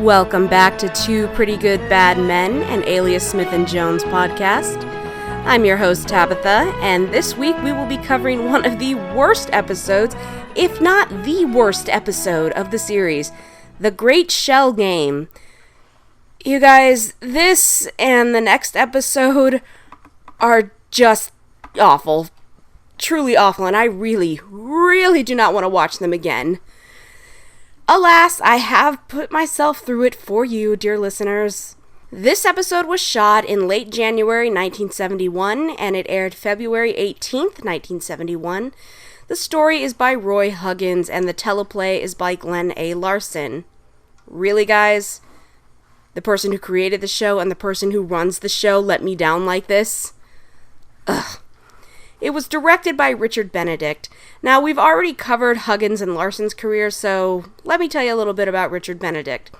Welcome back to Two Pretty Good Bad Men, an Alias Smith & Jones podcast. I'm your host, Tabitha, and this week we will be covering one of the worst episodes, if not the worst episode of the series, The Great Shell Game. You guys, this and the next episode are just awful. Truly awful, and I really do not want to watch them again. Alas, I have put myself through it for you, dear listeners. This episode was shot in late January 1971, and it aired February 18th, 1971. The story is by Roy Huggins, and the teleplay is by Glenn A. Larson. Really, guys? The person who created the show and the person who runs the show let me down like this? Ugh. It was directed by Richard Benedict. Now, we've already covered Huggins and Larson's career, so let me tell you a little bit about Richard Benedict.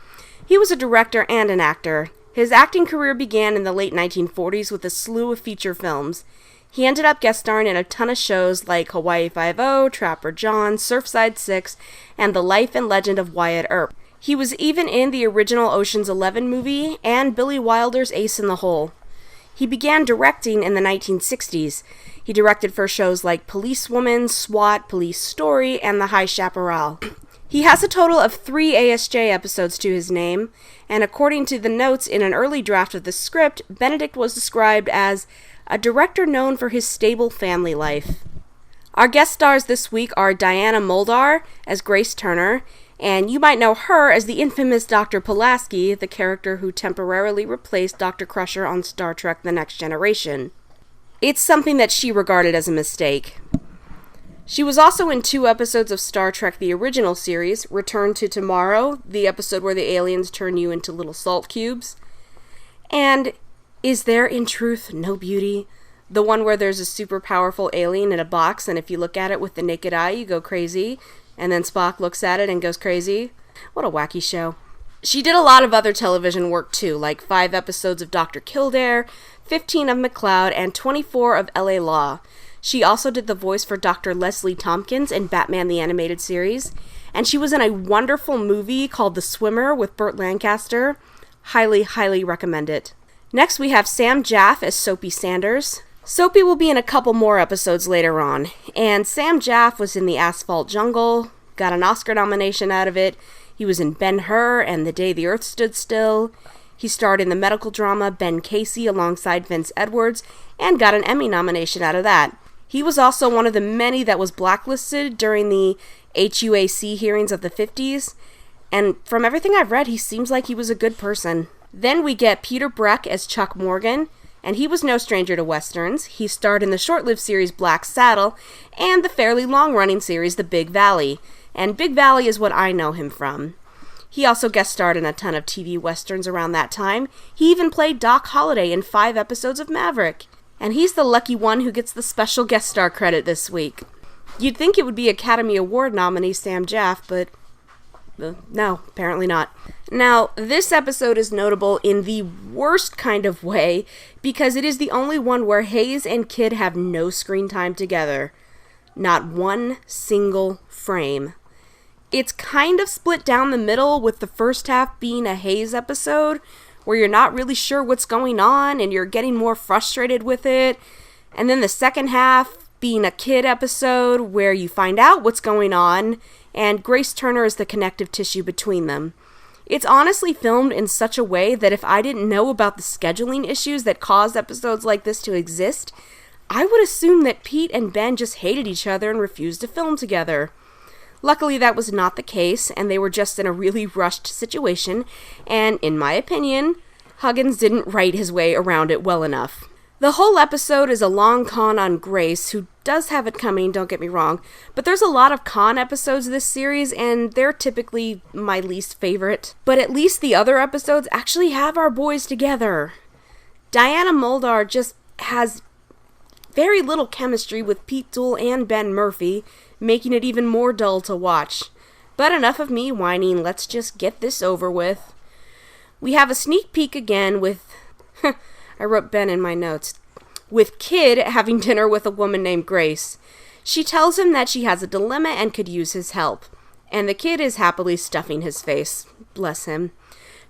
He was a director and an actor. His acting career began in the late 1940s with a slew of feature films. He ended up guest starring in a ton of shows like Hawaii Five-0, Trapper John, Surfside 6, and The Life and Legend of Wyatt Earp. He was even in the original Ocean's 11 movie and Billy Wilder's Ace in the Hole. He began directing in the 1960s. He directed for shows like Policewoman, SWAT, Police Story, and The High Chaparral. He has a total of 3 ASJ episodes to his name, and according to the notes in an early draft of the script, Benedict was described as a director known for his stable family life. Our guest stars this week are Diana Muldaur as Grace Turner, and you might know her as the infamous Dr. Pulaski, the character who temporarily replaced Dr. Crusher on Star Trek The Next Generation. It's something that she regarded as a mistake. She was also in 2 episodes of Star Trek the original series, Return to Tomorrow, the episode where the aliens turn you into little salt cubes, and Is There in Truth No Beauty? The one where there's a super powerful alien in a box, and if you look at it with the naked eye, you go crazy, and then Spock looks at it and goes crazy. What a wacky show. She did a lot of other television work too, like 5 episodes of Dr. Kildare, 15 of McCloud, and 24 of L.A. Law. She also did the voice for Dr. Leslie Tompkins in Batman the Animated Series, and she was in a wonderful movie called The Swimmer with Burt Lancaster. Highly recommend it. Next we have Sam Jaff as Soapy Sanders. Soapy will be in a couple more episodes later on, and Sam Jaff was in The Asphalt Jungle, got an Oscar nomination out of it. He was in Ben-Hur and The Day the Earth Stood Still. He starred in the medical drama Ben Casey alongside Vince Edwards, and got an Emmy nomination out of that. He was also one of the many that was blacklisted during the HUAC hearings of the 50s, and from everything I've read, he seems like he was a good person. Then we get Peter Breck as Chuck Morgan, and he was no stranger to westerns. He starred in the short-lived series Black Saddle, and the fairly long-running series The Big Valley, and Big Valley is what I know him from. He also guest starred in a ton of TV westerns around that time. He even played Doc Holliday in 5 episodes of Maverick. And he's the lucky one who gets the special guest star credit this week. You'd think it would be Academy Award nominee Sam Jaff, but no, apparently not. Now, this episode is notable in the worst kind of way because it is the only one where Hayes and Kid have no screen time together. Not one single frame. It's kind of split down the middle, with the first half being a Hayes episode, where you're not really sure what's going on and you're getting more frustrated with it. And then the second half being a Kid episode where you find out what's going on, and Grace Turner is the connective tissue between them. It's honestly filmed in such a way that if I didn't know about the scheduling issues that caused episodes like this to exist, I would assume that Pete and Ben just hated each other and refused to film together. Luckily, that was not the case, and they were just in a really rushed situation, and in my opinion, Huggins didn't write his way around it well enough. The whole episode is a long con on Grace, who does have it coming, don't get me wrong, but there's a lot of con episodes this series, and they're typically my least favorite. But at least the other episodes actually have our boys together. Diana Muldaur just has very little chemistry with Pete Duell and Ben Murphy, making it even more dull to watch. But enough of me whining, let's just get this over with. We have a sneak peek again with, I wrote Ben in my notes, with Kid having dinner with a woman named Grace. She tells him that she has a dilemma and could use his help, and the kid is happily stuffing his face. Bless him.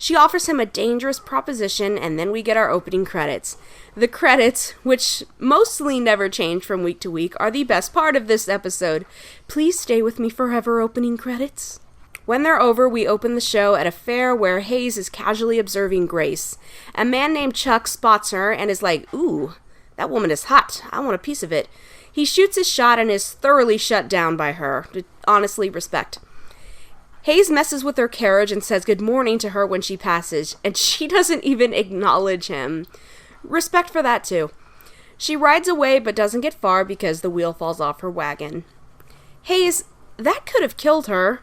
She offers him a dangerous proposition, and then we get our opening credits. The credits, which mostly never change from week to week, are the best part of this episode. Please stay with me forever, opening credits. When they're over, we open the show at a fair where Hayes is casually observing Grace. A man named Chuck spots her and is like, "Ooh, that woman is hot. I want a piece of it." He shoots his shot and is thoroughly shut down by her. Honestly, respect. Hayes messes with her carriage and says good morning to her when she passes, and she doesn't even acknowledge him. Respect for that, too. She rides away but doesn't get far because the wheel falls off her wagon. Hayes, that could have killed her.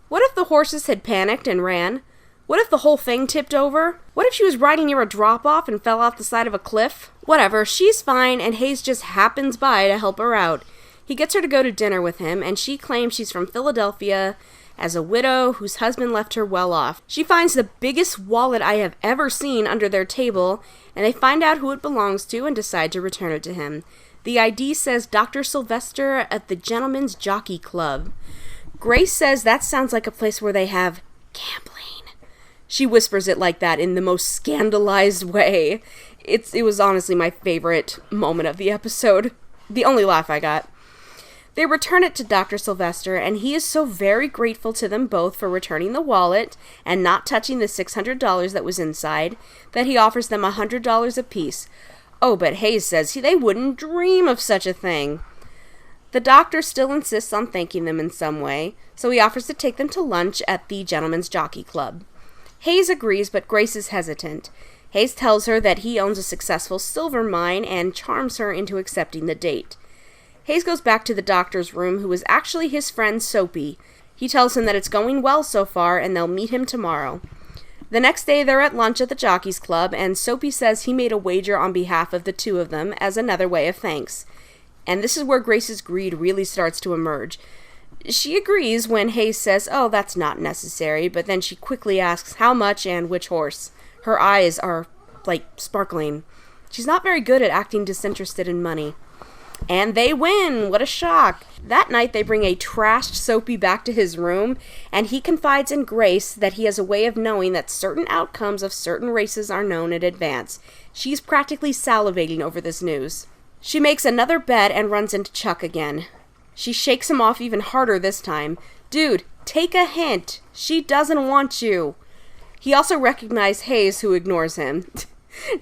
What if the horses had panicked and ran? What if the whole thing tipped over? What if she was riding near a drop-off and fell off the side of a cliff? Whatever, she's fine, and Hayes just happens by to help her out. He gets her to go to dinner with him, and she claims she's from Philadelphia as a widow whose husband left her well off. She finds the biggest wallet I have ever seen under their table, and they find out who it belongs to and decide to return it to him. The ID says Dr. Sylvester at the Gentleman's Jockey Club. Grace says that sounds like a place where they have gambling. She whispers it like that in the most scandalized way. It was honestly my favorite moment of the episode. The only laugh I got. They return it to Dr. Sylvester, and he is so very grateful to them both for returning the wallet and not touching the $600 that was inside that he offers them $100 apiece. Oh, but Hayes says they wouldn't dream of such a thing. The doctor still insists on thanking them in some way, so he offers to take them to lunch at the Gentleman's Jockey Club. Hayes agrees, but Grace is hesitant. Hayes tells her that he owns a successful silver mine and charms her into accepting the date. Hayes goes back to the doctor's room, who is actually his friend Soapy. He tells him that it's going well so far, and they'll meet him tomorrow. The next day, they're at lunch at the Jockey's Club, and Soapy says he made a wager on behalf of the two of them as another way of thanks. And this is where Grace's greed really starts to emerge. She agrees when Hayes says, "Oh, that's not necessary," but then she quickly asks how much and which horse. Her eyes are, sparkling. She's not very good at acting disinterested in money. And they win! What a shock! That night they bring a trashed Soapy back to his room, and he confides in Grace that he has a way of knowing that certain outcomes of certain races are known in advance. She's practically salivating over this news. She makes another bet and runs into Chuck again. She shakes him off even harder this time. "Dude, take a hint. She doesn't want you." He also recognized Hayes, who ignores him.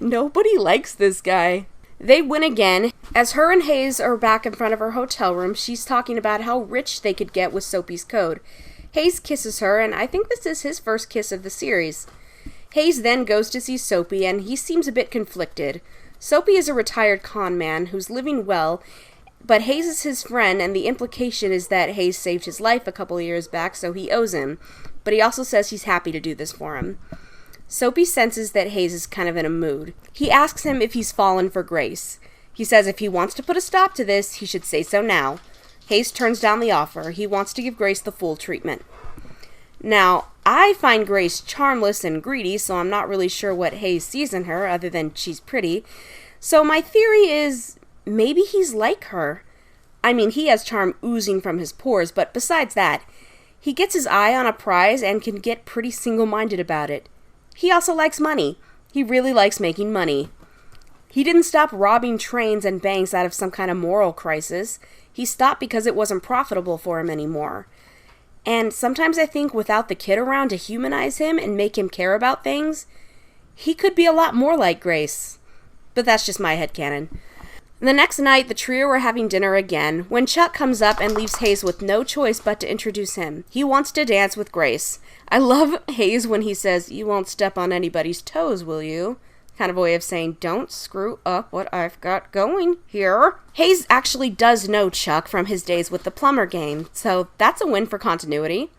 Nobody likes this guy. They win again. As her and Hayes are back in front of her hotel room, she's talking about how rich they could get with Soapy's code. Hayes kisses her, and I think this is his first kiss of the series. Hayes then goes to see Soapy, and he seems a bit conflicted. Soapy is a retired con man who's living well, but Hayes is his friend, and the implication is that Hayes saved his life a couple of years back, so he owes him. But he also says he's happy to do this for him. Soapy senses that Hayes is kind of in a mood. He asks him if he's fallen for Grace. He says if he wants to put a stop to this, he should say so now. Hayes turns down the offer. He wants to give Grace the full treatment. Now, I find Grace charmless and greedy, so I'm not really sure what Hayes sees in her other than she's pretty. So my theory is maybe he's like her. I mean, he has charm oozing from his pores, but besides that, he gets his eye on a prize and can get pretty single-minded about it. He also likes money. He really likes making money. He didn't stop robbing trains and banks out of some kind of moral crisis. He stopped because it wasn't profitable for him anymore. And sometimes I think without the kid around to humanize him and make him care about things, he could be a lot more like Grace. But that's just my headcanon. The next night, the trio are having dinner again, when Chuck comes up and leaves Hayes with no choice but to introduce him. He wants to dance with Grace. I love Hayes when he says, "You won't step on anybody's toes, will you?" Kind of a way of saying, don't screw up what I've got going here. Hayes actually does know Chuck from his days with the plumber gang, so that's a win for continuity.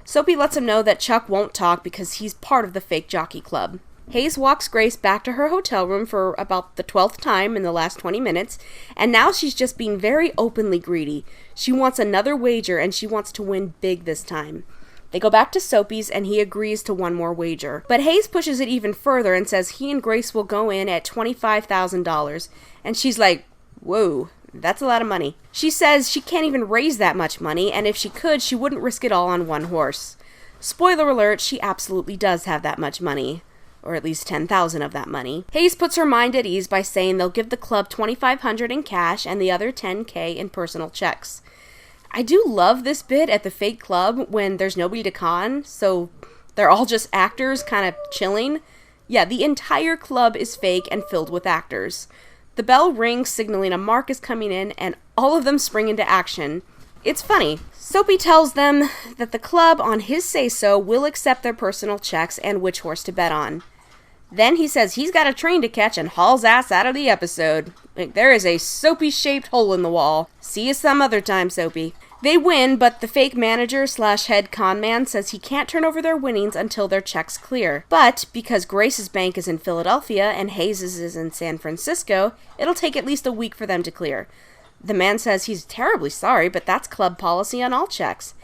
Soapy lets him know that Chuck won't talk because he's part of the fake jockey club. Hayes walks Grace back to her hotel room for about the 12th time in the last 20 minutes, and now she's just being very openly greedy. She wants another wager, and she wants to win big this time. They go back to Soapy's, and he agrees to one more wager. But Hayes pushes it even further and says he and Grace will go in at $25,000, and she's like, whoa, that's a lot of money. She says she can't even raise that much money, and if she could, she wouldn't risk it all on one horse. Spoiler alert, she absolutely does have that much money. Or at least 10,000 of that money. Hayes puts her mind at ease by saying they'll give the club $2,500 in cash and the other $10,000 in personal checks. I do love this bit at the fake club when there's nobody to con, so they're all just actors kind of chilling. Yeah, the entire club is fake and filled with actors. The bell rings, signaling a mark is coming in, and all of them spring into action. It's funny. Soapy tells them that the club, on his say-so, will accept their personal checks and which horse to bet on. Then he says he's got a train to catch and hauls ass out of the episode. There is a Soapy-shaped hole in the wall. See you some other time, Soapy. They win, but the fake manager / head con man says he can't turn over their winnings until their checks clear. But because Grace's bank is in Philadelphia and Hayes's is in San Francisco, it'll take at least a week for them to clear. The man says he's terribly sorry, but that's club policy on all checks.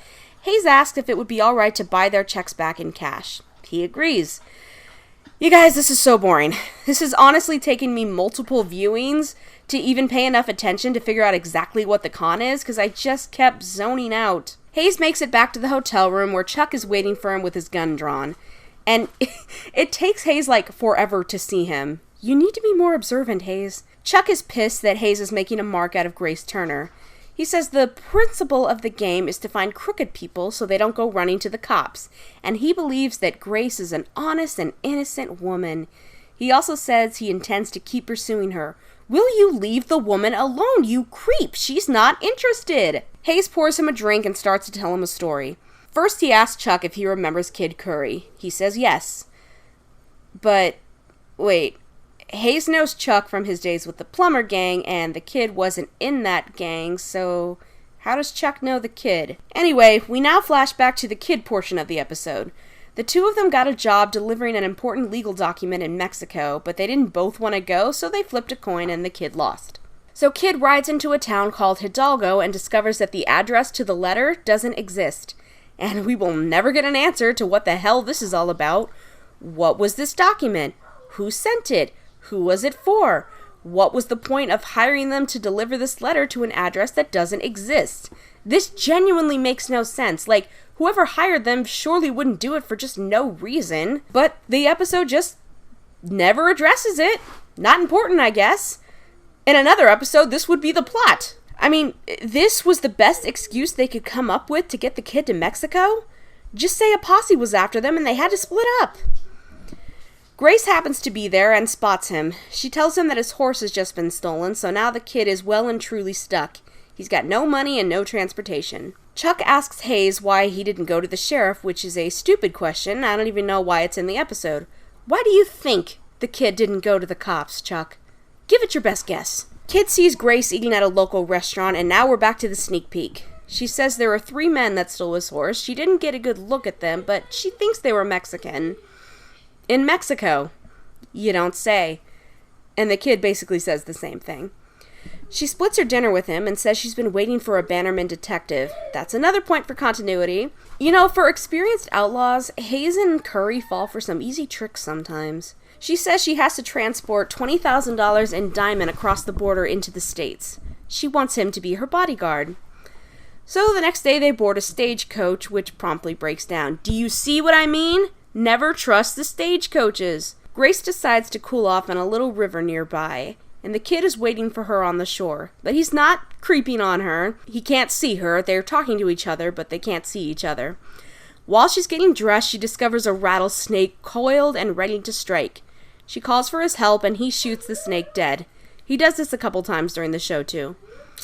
Hayes asks if it would be alright to buy their checks back in cash. He agrees. You guys, this is so boring. This is honestly taking me multiple viewings to even pay enough attention to figure out exactly what the con is, because I just kept zoning out. Hayes makes it back to the hotel room where Chuck is waiting for him with his gun drawn. And it takes Hayes forever to see him. You need to be more observant, Hayes. Chuck is pissed that Hayes is making a mark out of Grace Turner. He says the principle of the game is to find crooked people so they don't go running to the cops, and he believes that Grace is an honest and innocent woman. He also says he intends to keep pursuing her. Will you leave the woman alone, you creep? She's not interested. Hayes pours him a drink and starts to tell him a story. First, he asks Chuck if he remembers Kid Curry. He says yes. But, wait. Hayes knows Chuck from his days with the Plumber Gang, and the kid wasn't in that gang, so how does Chuck know the kid? Anyway, we now flash back to the kid portion of the episode. The two of them got a job delivering an important legal document in Mexico, but they didn't both want to go, so they flipped a coin and the kid lost. So Kid rides into a town called Hidalgo and discovers that the address to the letter doesn't exist. And we will never get an answer to what the hell this is all about. What was this document? Who sent it? Who was it for? What was the point of hiring them to deliver this letter to an address that doesn't exist? This genuinely makes no sense. Whoever hired them surely wouldn't do it for just no reason. But the episode just never addresses it. Not important, I guess. In another episode, this would be the plot. I mean, this was the best excuse they could come up with to get the kid to Mexico? Just say a posse was after them and they had to split up. Grace happens to be there and spots him. She tells him that his horse has just been stolen, so now the kid is well and truly stuck. He's got no money and no transportation. Chuck asks Hayes why he didn't go to the sheriff, which is a stupid question. I don't even know why it's in the episode. Why do you think the kid didn't go to the cops, Chuck? Give it your best guess. Kid sees Grace eating at a local restaurant, and now we're back to the sneak peek. She says there were 3 men that stole his horse. She didn't get a good look at them, but she thinks they were Mexican. In Mexico. You don't say. And the kid basically says the same thing. She splits her dinner with him and says she's been waiting for a Bannerman detective. That's another point for continuity. You know, for experienced outlaws, Hayes and Curry fall for some easy tricks sometimes. She says she has to transport $20,000 in diamond across the border into the States. She wants him to be her bodyguard. So the next day they board a stagecoach, which promptly breaks down. Do you see what I mean? Never trust the stagecoaches. Grace decides to cool off in a little river nearby, and the kid is waiting for her on the shore. But he's not creeping on her. He can't see her. They're talking to each other, but they can't see each other. While she's getting dressed, she discovers a rattlesnake coiled and ready to strike. She calls for his help, and he shoots the snake dead. He does this a couple times during the show, too.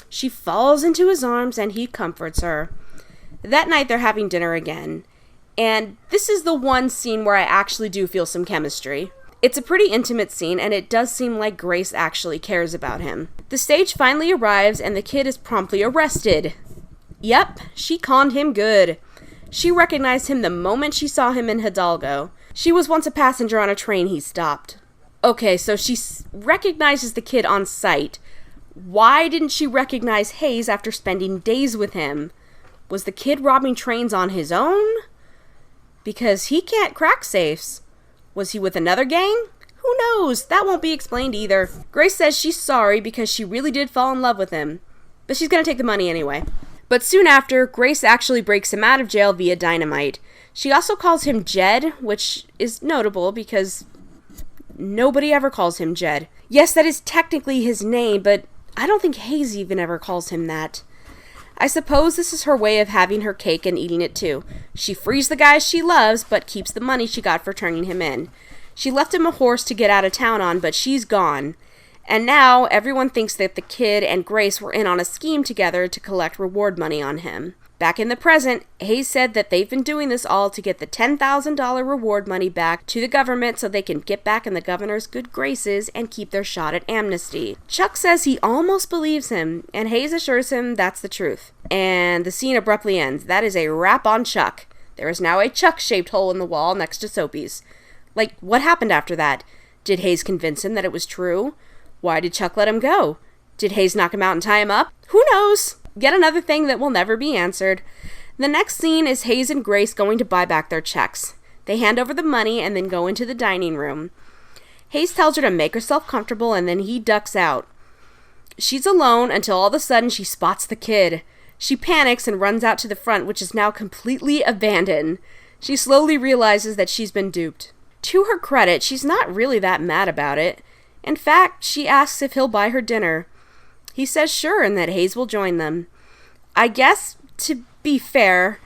She falls into his arms, and he comforts her. That night, they're having dinner again. And this is the one scene where I actually do feel some chemistry. It's a pretty intimate scene, and it does seem like Grace actually cares about him. The stage finally arrives, and the kid is promptly arrested. Yep, she conned him good. She recognized him the moment she saw him in Hidalgo. She was once a passenger on a train he stopped. Okay, so she recognizes the kid on sight. Why didn't she recognize Hayes after spending days with him? Was the kid robbing trains on his own? Because he can't crack safes. Was he with another gang? Who knows? That won't be explained either. Grace says she's sorry because she really did fall in love with him. But she's gonna take the money anyway. But soon after, Grace actually breaks him out of jail via dynamite. She also calls him Jed, which is notable because nobody ever calls him Jed. Yes, that is technically his name, but I don't think Hayes even ever calls him that. I suppose this is her way of having her cake and eating it too. She frees the guys she loves, but keeps the money she got for turning him in. She left him a horse to get out of town on, but she's gone. And now, everyone thinks that the kid and Grace were in on a scheme together to collect reward money on him. Back in the present, Hayes said that they've been doing this all to get the $10,000 reward money back to the government so they can get back in the governor's good graces and keep their shot at amnesty. Chuck says he almost believes him, and Hayes assures him that's the truth. And the scene abruptly ends. That is a wrap on Chuck. There is now a Chuck-shaped hole in the wall next to Soapy's. Like, what happened after that? Did Hayes convince him that it was true? Why did Chuck let him go? Did Hayes knock him out and tie him up? Who knows? Yet another thing that will never be answered. The next scene is Hayes and Grace going to buy back their checks. They hand over the money and then go into the dining room. Hayes tells her to make herself comfortable and then he ducks out. She's alone until all of a sudden she spots the kid. She panics and runs out to the front, which is now completely abandoned. She slowly realizes that she's been duped. To her credit, she's not really that mad about it. In fact, she asks if he'll buy her dinner. He says sure and that Hayes will join them. I guess, to be fair,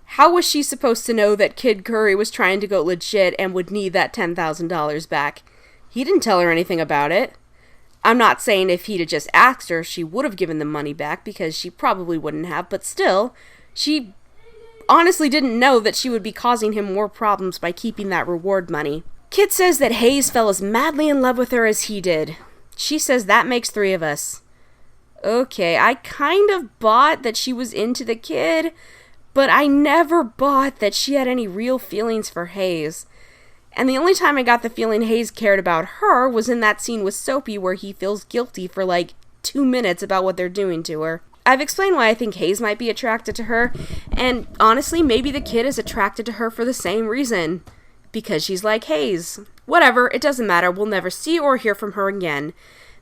how was she supposed to know that Kid Curry was trying to go legit and would need that $10,000 back? He didn't tell her anything about it. I'm not saying if he'd have just asked her, she would have given the money back, because she probably wouldn't have, but still, she honestly didn't know that she would be causing him more problems by keeping that reward money. Kid says that Hayes fell as madly in love with her as he did. She says that makes 3 of us. Okay, I kind of bought that she was into the kid, but I never bought that she had any real feelings for Hayes. And the only time I got the feeling Hayes cared about her was in that scene with Soapy where he feels guilty for like 2 minutes about what they're doing to her. I've explained why I think Hayes might be attracted to her, and honestly, maybe the kid is attracted to her for the same reason. Because she's like Hayes. Whatever, it doesn't matter, we'll never see or hear from her again.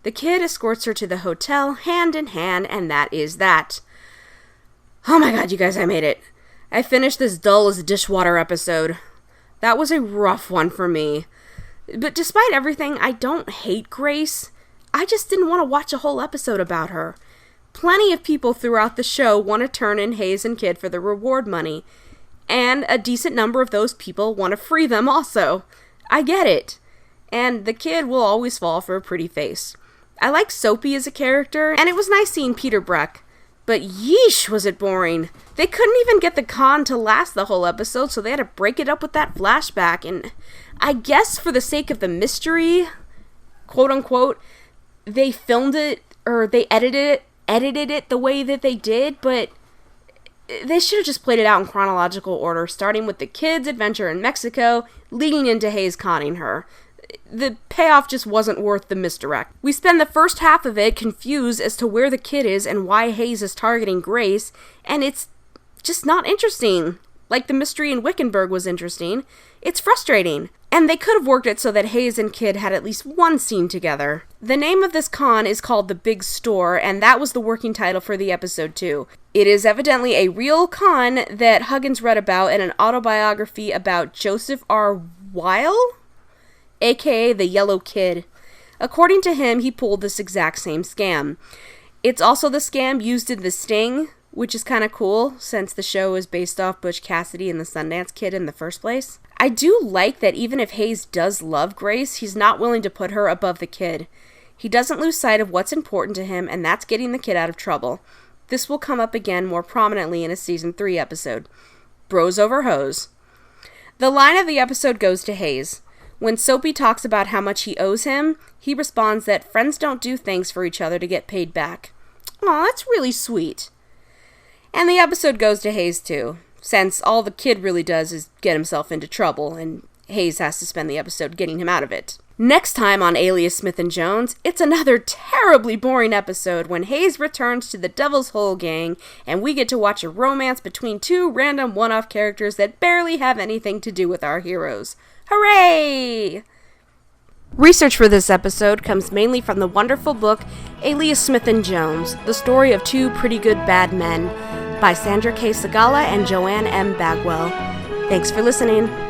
The kid escorts her to the hotel, hand in hand, and that is that. Oh my god, you guys, I made it. I finished this dull as dishwater episode. That was a rough one for me. But despite everything, I don't hate Grace. I just didn't want to watch a whole episode about her. Plenty of people throughout the show want to turn in Hayes and Kid for the reward money. And a decent number of those people want to free them also. I get it. And the kid will always fall for a pretty face. I like Soapy as a character, and it was nice seeing Peter Breck. But yeesh, was it boring. They couldn't even get the con to last the whole episode, so they had to break it up with that flashback. And I guess for the sake of the mystery, quote unquote, they filmed it, or they edited it the way that they did, but they should have just played it out in chronological order, starting with the kid's adventure in Mexico, leading into Hayes conning her. The payoff just wasn't worth the misdirect. We spend the first half of it confused as to where the kid is and why Hayes is targeting Grace, and it's just not interesting. Like the mystery in Wickenburg was interesting. It's frustrating. And they could have worked it so that Hayes and Kid had at least one scene together. The name of this con is called The Big Store, and that was the working title for the episode too. It is evidently a real con that Huggins read about in an autobiography about Joseph R. Weil, aka the Yellow Kid. According to him, he pulled this exact same scam. It's also the scam used in The Sting, which is kind of cool, since the show is based off Butch Cassidy and the Sundance Kid in the first place. I do like that even if Hayes does love Grace, he's not willing to put her above the kid. He doesn't lose sight of what's important to him, and that's getting the kid out of trouble. This will come up again more prominently in a Season 3 episode. Bros over hoes. The line of the episode goes to Hayes. When Soapy talks about how much he owes him, he responds that friends don't do things for each other to get paid back. Aw, that's really sweet. And the episode goes to Hayes too, since all the kid really does is get himself into trouble, and Hayes has to spend the episode getting him out of it. Next time on Alias Smith and Jones, it's another terribly boring episode when Hayes returns to the Devil's Hole gang, and we get to watch a romance between two random one-off characters that barely have anything to do with our heroes. Hooray! Research for this episode comes mainly from the wonderful book Alias Smith and Jones, the story of two pretty good bad men. by Sandra K. Segala and Joanne M. Bagwell. Thanks for listening.